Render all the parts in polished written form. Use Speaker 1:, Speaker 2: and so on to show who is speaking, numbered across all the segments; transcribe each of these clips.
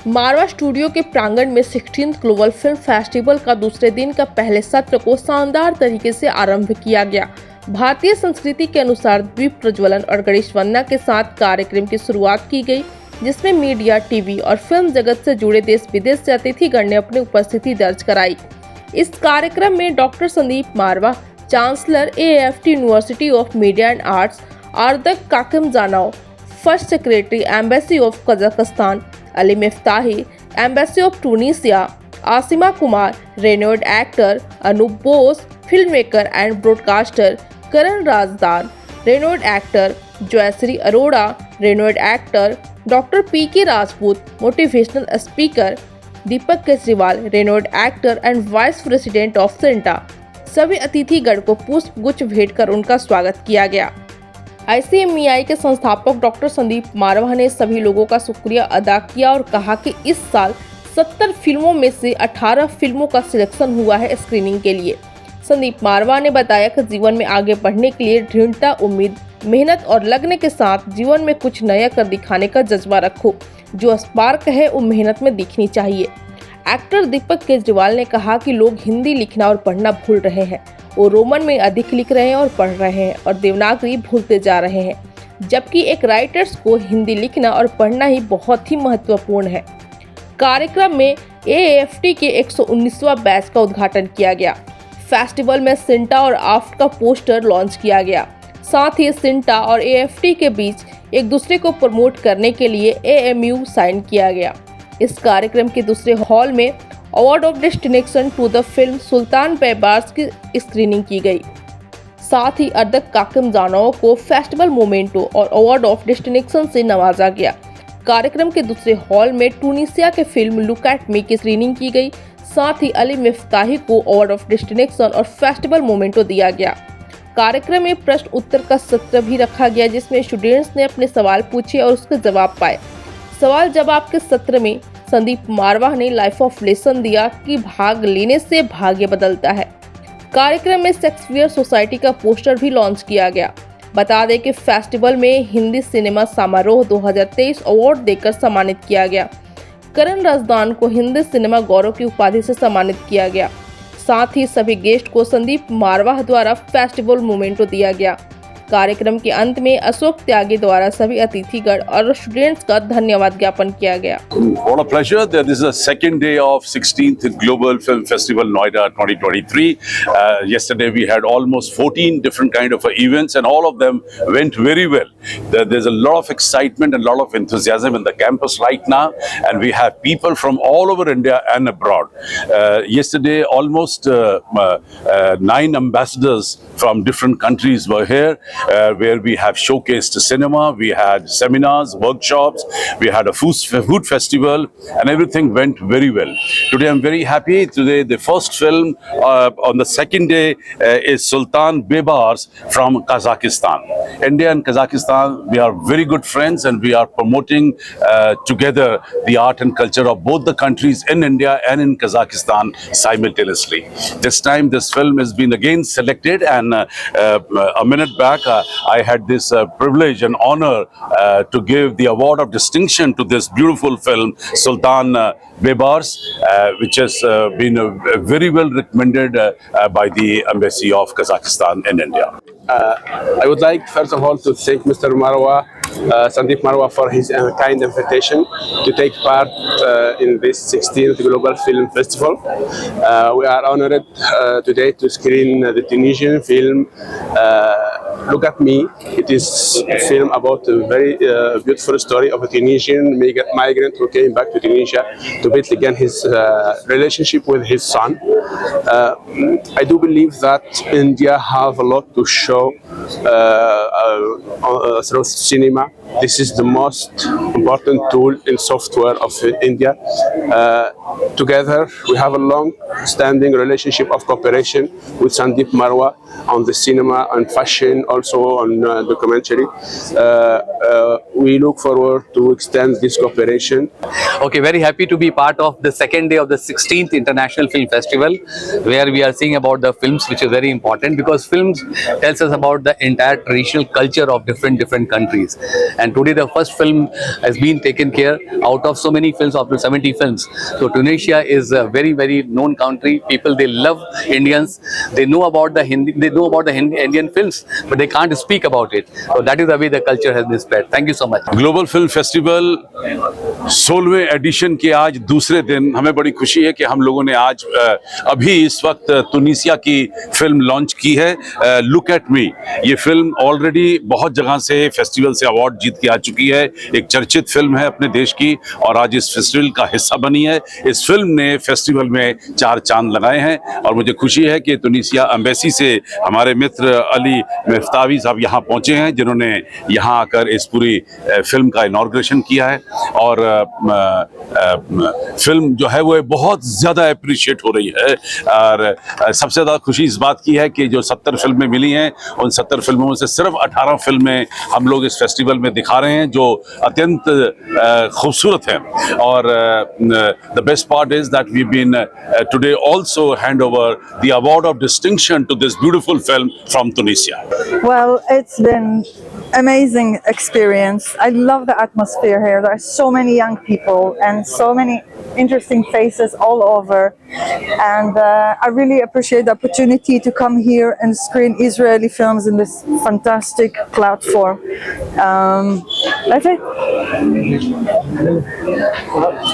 Speaker 1: मारवा studio के प्रांगण में 16th ग्लोबल फिल्म फेस्टिवल का दूसरे दिन का पहले सत्र को शानदार तरीके से आरंभ किया गया। भारतीय संस्कृति के अनुसार दीप प्रज्वलन और गणेश वंदना के साथ कार्यक्रम की शुरुआत की गई, जिसमें मीडिया, टीवी और फिल्म जगत से जुड़े देश विदेश से अतिथिगण ने अपनी उपस्थिति दर्ज कराई। इस कार्यक्रम में doctor Sandeep Marwah, chancellor AIFT university of media and arts, Ardak Kakimzhanov, first secretary embassy of Kazakhstan, Ali Miftahi, embassy of Tunisia, Asima Kumar, renowned actor, Anoop Bose, film maker and broadcaster, Karan Razdan, renowned actor, Jayshree Arora, renowned actor, doctor PK Rajput, motivational speaker, Deepak Kejriwal, renowned actor and vice president of सेंटा। सभी अतिथिगण को पुष्प गुच्छ भेंट कर उनका स्वागत किया गया। ICMEI के संस्थापक डॉक्टर संदीप मारवा ने सभी लोगों का शुक्रिया अदा किया और कहा कि इस साल 70 फिल्मों में से 18 फिल्मों का सिलेक्शन हुआ है स्क्रीनिंग के लिए। संदीप मारवा ने बताया कि जीवन में आगे बढ़ने के लिए दृढ़ता, उम्मीद, मेहनत और लगने के साथ जीवन में कुछ नया कर दिखाने का जज्बा रखो। जो स्पार्क है वो मेहनत में दिखनी चाहिए। एक्टर दीपक केजरीवाल ने कहा कि लोग हिंदी लिखना और पढ़ना भूल रहे हैं, वो रोमन में अधिक लिख रहे हैं और पढ़ रहे हैं और देवनागरी भूलते जा रहे हैं, जबकि एक राइटर्स को हिंदी लिखना और पढ़ना ही बहुत ही महत्वपूर्ण है। कार्यक्रम में AIFT के 119वां बैच का उद्घाटन किया गया। फेस्टिवल में सिंटा और आफ्ट का पोस्टर लॉन्च किया गया। साथ ही सिंटा और AIFT के बीच एक दूसरे को प्रमोट करने के लिए AMU साइन किया गया। इस कार्यक्रम के दूसरे हॉल में award of destination to the film Sultan Baybars की स्क्रीनिंग की गई। साथ ही अर्दक काकिमजानोव को फेस्टिवल मोमेंटो और अवार्ड ऑफ डेस्टिनेशन से नवाजा गया। कार्यक्रम के दूसरे हॉल में टूनिसिया के फिल्म लुक एट मी की स्क्रीनिंग की गई। साथ ही अली मिफ्ताही को अवार्ड ऑफ डेस्टिनेशन और फेस्टिवल मोमेंटो दिया गया। कार्यक्रम में प्रश्न उत्तर का सत्र भी रखा गया, जिसमें स्टूडेंट्स ने अपने सवाल पूछे और उसके जवाब पाए। सवाल जवाब के सत्र में संदीप मारवा ने लाइफ ऑफ लेसन दिया कि भाग लेने से भाग्य बदलता है। कार्यक्रम में शेक्सपियर सोसाइटी का पोस्टर भी लॉन्च किया गया। बता दें कि फेस्टिवल में हिंदी सिनेमा समारोह 2023 अवार्ड देकर सम्मानित किया गया। करण राजदान को हिंदी सिनेमा गौरव की उपाधि से सम्मानित किया गया। साथ ही सभी गेस्ट को संदीप मारवा द्वारा फेस्टिवल मोमेंटो दिया गया। कार्यक्रम के अंत में अशोक त्यागी द्वारा सभी अतिथिगण और स्टूडेंट्स का धन्यवाद ज्ञापन किया गया।
Speaker 2: What a pleasure that this is the second day of 16th Global Film Festival Noida 2023. Yesterday we had almost 14 different kind of events and all of them went very well. There's a lot of excitement and a lot of enthusiasm in the campus right now, and we have people from all over India and abroad. Yesterday almost 9 ambassadors from different countries were here. Where we have showcased cinema, we had seminars, workshops, we had a food festival, and everything went very well. Today I'm very happy. Today the first film on the second day is Sultan Bebars from Kazakhstan. India and Kazakhstan, we are very good friends and we are promoting together the art and culture of both the countries in India and in Kazakhstan simultaneously. This time this film has been again selected, and a minute back I had this privilege and honor to give the award of distinction to this beautiful film Sultan Bebars, which has been very well recommended by the Embassy of Kazakhstan in India.
Speaker 3: I would like first of all to thank Mr. Marwa, Sandeep Marwa, for his kind invitation to take part in this 16th Global Film Festival. We are honored today to screen the Tunisian film Look at Me. It is a film about a very beautiful story of a Tunisian migrant who came back to Tunisia to build again his relationship with his son. I do believe that India have a lot to show through cinema. This is the most important tool in software of India. Together, we have a long-standing relationship of cooperation with Sandeep Marwa on the cinema, on fashion, also on documentary. we look forward to extend this cooperation.
Speaker 4: Okay, very happy to be part of the second day of the 16th International Film Festival, where we are seeing about the films, which is very important because films tells us about the entire traditional culture of different countries. And today the first film has been taken care out of so many films, up to 70 films. So Tunisia is a very known country. People, they love Indians. They know about the Indian films, but they can't speak about it. So that is the way the culture has been spread. Thank you so much.
Speaker 2: Global film festival 16वें edition के आज दूसरे दिन हमें बड़ी खुशी है कि हम लोगों ने आज अभी इस वक्त तुनीसिया की फिल्म लॉन्च की है लुक एट मी। ये फिल्म ऑलरेडी बहुत जगह से फेस्टिवल से अवार्ड जीत के आ चुकी है, एक चर्चित फिल्म है अपने देश की और आज इस फेस्टिवल का हिस्सा बनी है। इस फिल्म ने फेस्टिवल में 4 चांद लगाए हैं और मुझे खुशी है कि तुनीसिया एम्बेसी से हमारे मित्र अली मिफ्तावी साहब यहाँ पहुँचे हैं, जिन्होंने यहाँ आकर इस पूरी फिल्म का इनॉग्रेशन किया है और फिल्म जो है वो बहुत ज़्यादा अप्रिशिएट हो रही है। और सबसे ज़्यादा खुशी इस बात की है कि जो 70 फिल्में मिली हैं, उन 70 फिल्मों में से सिर्फ 18 फिल्में हम लोग इस फेस्टिवल में दिखा रहे हैं, जो अत्यंत खूबसूरत हैं। और the best part is that we been today also hand over the award of distinction to this beautiful film from Tunisia.
Speaker 5: Well, it's been amazing experience. I love the atmosphere here. There are so many young people and so many interesting faces all over, and I really appreciate the opportunity to come here and screen Israeli films in this fantastic platform. That's it.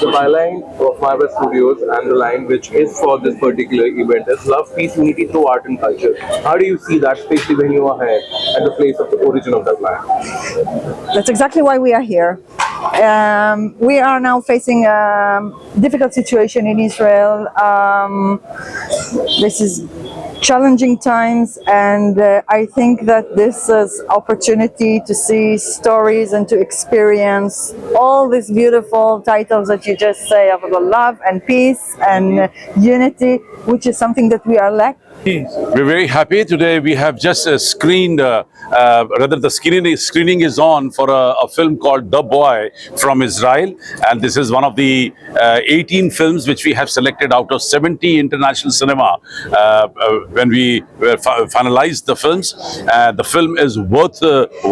Speaker 6: The byline of Marvel Studios and the line which is for this particular event is love, peace, unity through art and culture. How do you see that, especially when you are here at the place of the origin of that line?
Speaker 5: That's exactly why we are here. We are now facing a difficult situation in Israel. This is challenging times, and I think that this is opportunity to see stories and to experience all these beautiful titles that you just say of the love and peace and unity, which is something that we are lacking.
Speaker 2: We're very happy today. We have just screened, rather the screening is on for a film called The Boy from Israel, and this is one of the 18 films which we have selected out of 70 international cinema when we finalized the films. The film is worth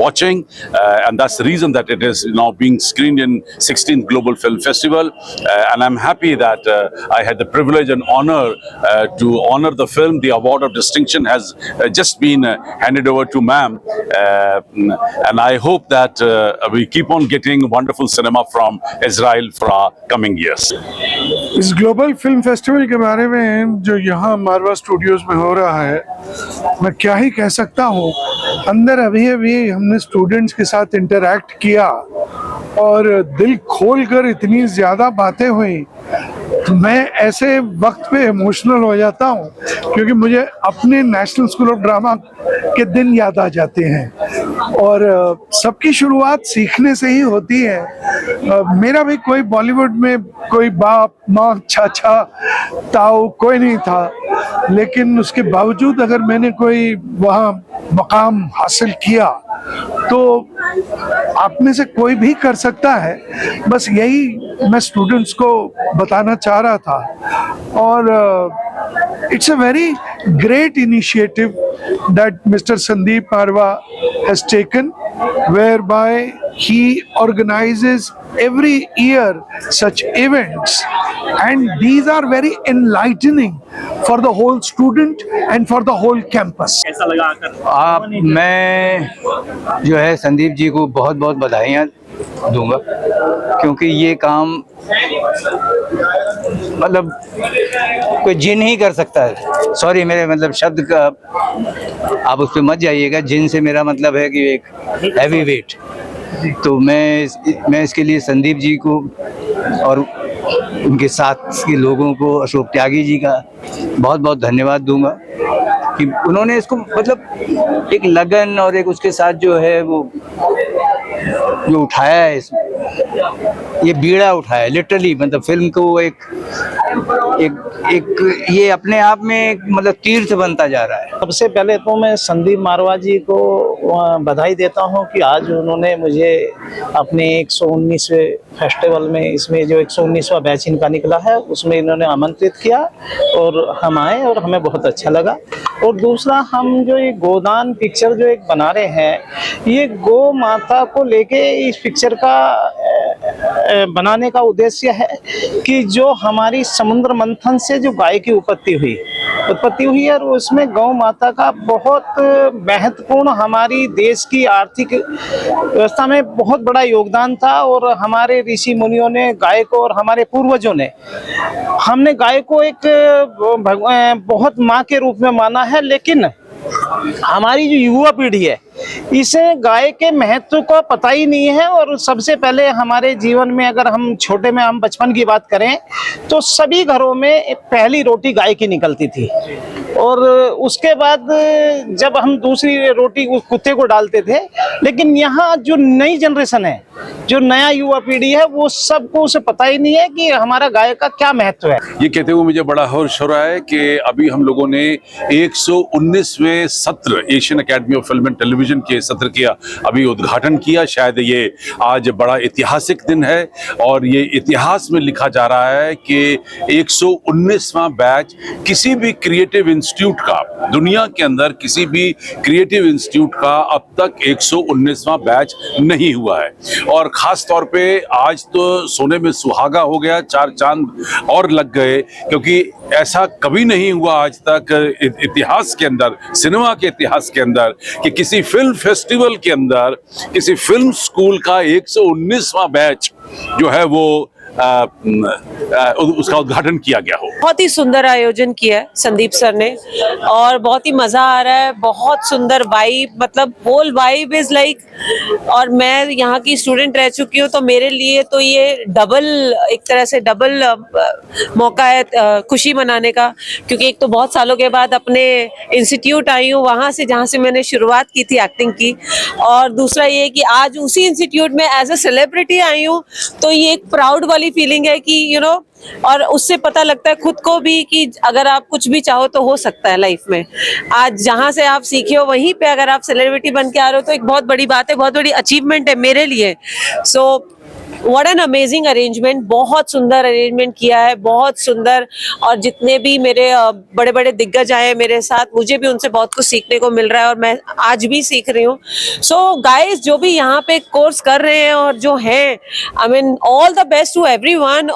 Speaker 2: watching, and that's the reason that it is now being screened in 16th Global Film Festival. And I'm happy that I had the privilege and honor to honor the film. The award of distinction has just been handed over to ma'am, and I hope that we keep on getting wonderful cinema from Israel for our coming years.
Speaker 7: इस global film festival के बारे में जो यहाँ मारवा studios में हो रहा है, मैं क्या ही कह सकता हूँ। अंदर अभी हमने स्टूडेंट्स के साथ इंटरैक्ट किया और दिल खोलकर इतनी ज़्यादा बातें हुई। मैं ऐसे वक्त पे इमोशनल हो जाता हूँ क्योंकि मुझे अपने नेशनल स्कूल ऑफ ड्रामा के दिन याद आ जाते हैं और सबकी शुरुआत सीखने से ही होती है। मेरा भी कोई बॉलीवुड में कोई बाप माँ चाचा ताऊ कोई नहीं था, लेकिन उसके बावजूद अगर मैंने कोई वहाँ मकाम हासिल किया तो आप में से कोई भी कर सकता है। बस यही मैं स्टूडेंट्स को बताना चाह रहा था। और it's a very great initiative that Mr. Sandeep Marwa has taken, whereby he organizes every year such events, and these are very enlightening for the whole student and for the whole campus.
Speaker 8: मैं जो है संदीप जी को बहुत बहुत बधाइयाँ दूंगा, क्योंकि ये काम मतलब कोई जिन ही कर सकता है। सॉरी मेरे मतलब शब्द का आप उस पर मत जाइएगा, जिन से मेरा मतलब है कि एक हैवी वेट। तो मैं इसके लिए संदीप जी को और उनके साथ के लोगों को, अशोक त्यागी जी का बहुत बहुत धन्यवाद दूंगा कि उन्होंने इसको मतलब एक लगन और एक उसके साथ जो है वो जो उठाया है इसमें, ये बीड़ा उठाया है लिटरली, मतलब फिल्म को एक ये अपने आप में एक मतलब तीर्थ बनता जा रहा है।
Speaker 9: सबसे पहले तो मैं संदीप मारवा जी को बधाई देता हूं कि आज उन्होंने मुझे अपने 119वें फेस्टिवल में, इसमें जो 119वां बैच इनका निकला है उसमें इन्होंने आमंत्रित किया और हम आए और हमें बहुत अच्छा लगा। और दूसरा, हम जो ये गोदान पिक्चर जो एक बना रहे हैं, ये गौ माता को लेके इस पिक्चर का बनाने का उद्देश्य है कि जो हमारी समुद्र मंथन से जो गाय की उत्पत्ति हुई और उसमें गौ माता का बहुत महत्वपूर्ण हमारी देश की आर्थिक व्यवस्था में बहुत बड़ा योगदान था। और हमारे ऋषि मुनियों ने गाय को, और हमारे पूर्वजों ने, हमने गाय को एक बहुत माँ के रूप में माना है। लेकिन हमारी जो युवा पीढ़ी है, इसे गाय के महत्व को पता ही नहीं है। और सबसे पहले हमारे जीवन में, अगर हम बचपन की बात करें तो सभी घरों में एक पहली रोटी गाय की निकलती थी, और उसके बाद जब हम दूसरी रोटी उस कुत्ते को डालते थे। लेकिन यहाँ जो नई जनरेशन है, जो नया युवा पीढ़ी है, वो सबको उसे पता ही नहीं है कि हमारा गाय का क्या महत्व है।
Speaker 2: ये कहते हुए मुझे बड़ा हर्ष हो रहा है कि अभी हम लोगों ने 119वें सत्र Asian academy of film and television के सत्र का अभी उद्घाटन किया। शायद ये आज बड़ा ऐतिहासिक दिन है और ये इतिहास में लिखा जा रहा है कि 119वां बैच किसी भी क्रिएटिव इंस्टीट्यूट का, दुनिया के अंदर किसी भी क्रिएटिव इंस्टीट्यूट का अब तक 119वां बैच नहीं हुआ है। और खास तौर पे आज तो सोने में सुहागा हो गया, 4 चांद और लग गए, क्योंकि ऐसा कभी नहीं हुआ आज तक इतिहास के अंदर, सिनेमा के इतिहास के अंदर, कि किसी फिल्म फेस्टिवल के अंदर किसी फिल्म स्कूल का 119वां बैच जो है वो उसका उद्घाटन किया गया हो।
Speaker 10: बहुत ही सुंदर आयोजन किया है संदीप सर ने, और बहुत ही मजा आ रहा है। बहुत सुंदर वाइब, मतलब होल वाइब इज लाइक, और मैं यहाँ की स्टूडेंट रह चुकी हूँ तो मेरे लिए तो ये डबल, एक तरह से डबल मौका है खुशी मनाने का, क्योंकि एक तो बहुत सालों के बाद अपने इंस्टीट्यूट आई हूँ, वहाँ से जहाँ से मैंने शुरुआत की थी एक्टिंग की, और दूसरा ये कि आज उसी इंस्टीट्यूट में एज अ सेलिब्रिटी आई हूँ, तो ये एक प्राउड वाली फीलिंग है कि यू नो, और उससे पता लगता है खुद को भी कि अगर आप कुछ भी चाहो तो हो सकता है लाइफ में। आज जहां से आप सीखे हो वहीं पे अगर आप सेलिब्रिटी बन के आ रहे हो तो एक बहुत बड़ी बात है, बहुत बड़ी अचीवमेंट है मेरे लिए। So what an amazing arrangement, बहुत सुंदर अरेंजमेंट किया है, बहुत सुंदर। और जितने भी मेरे बड़े बड़े दिग्गज आए हैं मेरे साथ, मुझे भी उनसे बहुत कुछ सीखने को मिल रहा है और मैं आज भी सीख रही हूँ। सो गाइस, जो भी यहाँ पे कोर्स कर रहे हैं और जो हैं, I mean all the best to everyone.